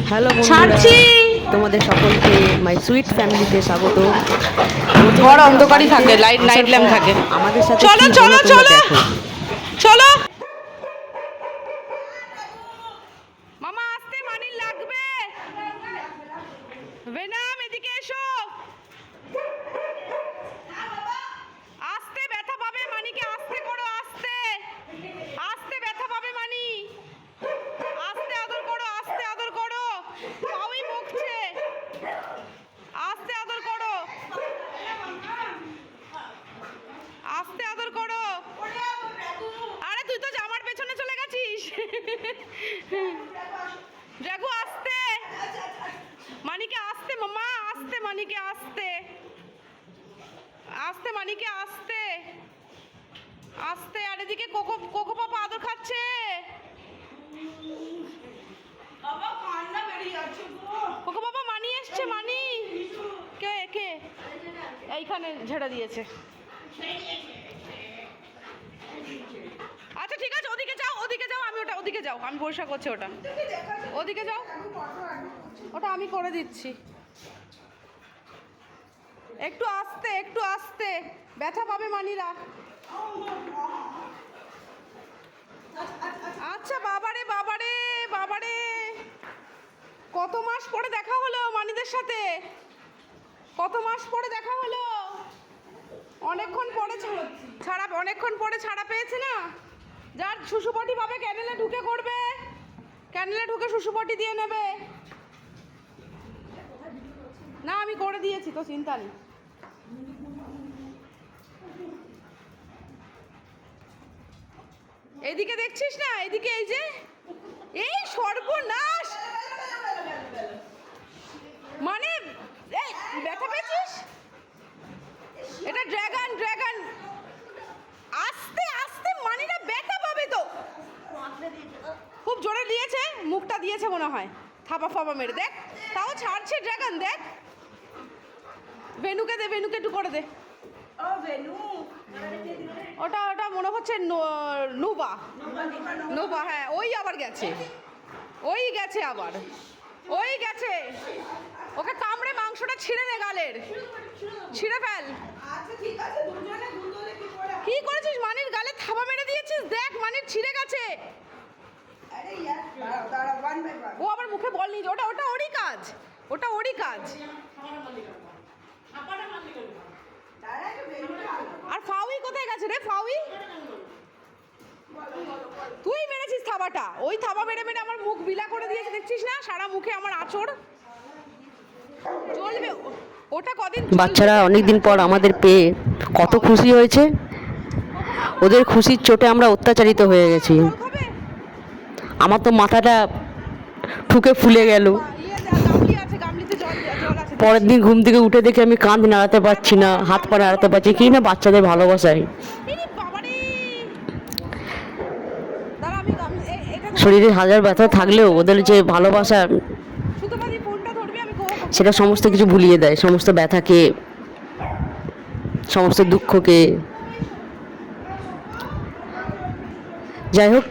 Hello বন্ধুরা, ছাড়ছি। তোমাদের সকলকে মাই সুইট ফ্যামিলিতে স্বাগত। ঘর অন্ধকারই থাকে, নাইট ল্যাম্প থাকে। আমাদের সাথে চলো কি চলো হলো তোমরা চলো দেখো। চলো মামা, আসতে মানি লাগবে। বেনাম এদিকে এসো। আস্তে ব্যথা পাবে মানিকে, আস্তে করো, আস্তে আস্তে ব্যথা পাবে মানি। আস্তে আদর করো, আস্তে আদর করো। পাউই মুখছে, আস্তে আদর করো, আস্তে আদর করো। আরে তুই তো জামার পেছনে চলে গেছিস। জাগু আস্তে, মানিকে আস্তে, মামা আস্তে, মানিকে আস্তে, আস্তে মানিকে আস্তে আস্তে। আর এদিকে কোকো কোকো পাপা আদর খাচ্ছে। কোকো পাপা মানি এসছে, মানি কে কে এইখানে ঝেড়ে দিয়েছে। আচ্ছা ঠিক আছে, ওদিকে যাও, ওদিকে যাও, আমি ওটা ওদিকে যাও, আমি পরিষ্কার করছি ওটা। ওদিকে যাও, ওটা আমি করে দিচ্ছি। একটু আস্তে, একটু আস্তে, ব্যথা পাবে মানিরা। আচ্ছা বাবারে বাবারে বাবারে, কত মাস পরে দেখা হলো মানিদের সাথে, কত মাস পরে দেখা হলো। অনেকক্ষণ পরে ছাড়া, অনেকক্ষণ পরে ছাড়া পেয়েছে না। যার শুশুপটি পাবে ক্যানেলে ঢুকে করবে, ক্যানেলে ঢুকে শুশুপটি দিয়ে নেবে। না আমি করে দিয়েছি তো, চিন্তা নেই। এদিকে দেখছিস না, এদিকে এই যে, এই সর্বনাশ। মানে এই ব্যথা পেয়েছিস, এটা ড্রাগন ড্রাগন। আস্তে আস্তে মানিটা ব্যথা পাবে তো। খুব জোরে দিয়েছে, মুখটা দিয়েছে মনে হয়, থাপা ফাপা মেরে। দেখ তাও ছাড়ছে ড্রাগন, দেখ। বেনুকে দে, বেনুকে একটু করে দে। ওটা ওটা মনে হচ্ছে নুবা, নুবা, হ্যাঁ ওই আবার গেছে, ওই গেছে আবার, ওই গেছে। ওকে কামড়ে মাংসটা ছিঁড়ে নে, গালের ছিঁড়ে ফেল। কি করেছিস, মানির গালে থাবা মেরে দিয়েছিস। দেখ মানির ছিঁড়ে গেছে। ও আবার মুখে বল নিয়ে, ওটা ওটা ওরই কাজ, ওটা ওরই কাজ। আর ফাউই কোথায় গেছে রে, ফাউই? তুই মেরেছিস থাবাটা, ওই থাবা মেরে মেরে আমার মুখ বিলা করে দিয়েছে, দেখছিস না, সারা মুখে আমার আঁচড়। চলবে ওটা কদিন। বাচ্চারা অনেকদিন পর আমাদের পেয়ে কত খুশি হয়েছে। ওদের খুশির চোটে আমরা অত্যাচারিত হয়ে গেছি। আমার তো মাথাটা ঠুকে ফুলে গেল। পরের দিন ঘুম থেকে উঠে দেখে আমি কাঁধ নাড়াতে পারছি না, হাত পা নাড়াতে পারছি কি না, বাচ্চাদের ভালোবাসায়। শরীরে হাজার ব্যথা থাকলেও ওদের যে ভালোবাসা, সেটা সমস্ত কিছু ভুলিয়ে দেয়, সমস্ত ব্যথাকে, সমস্ত দুঃখকে। যাই হোক,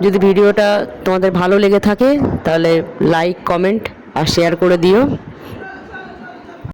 যদি ভিডিওটা তোমাদের ভালো লেগে থাকে তাহলে লাইক, কমেন্ট আর শেয়ার করে দিও।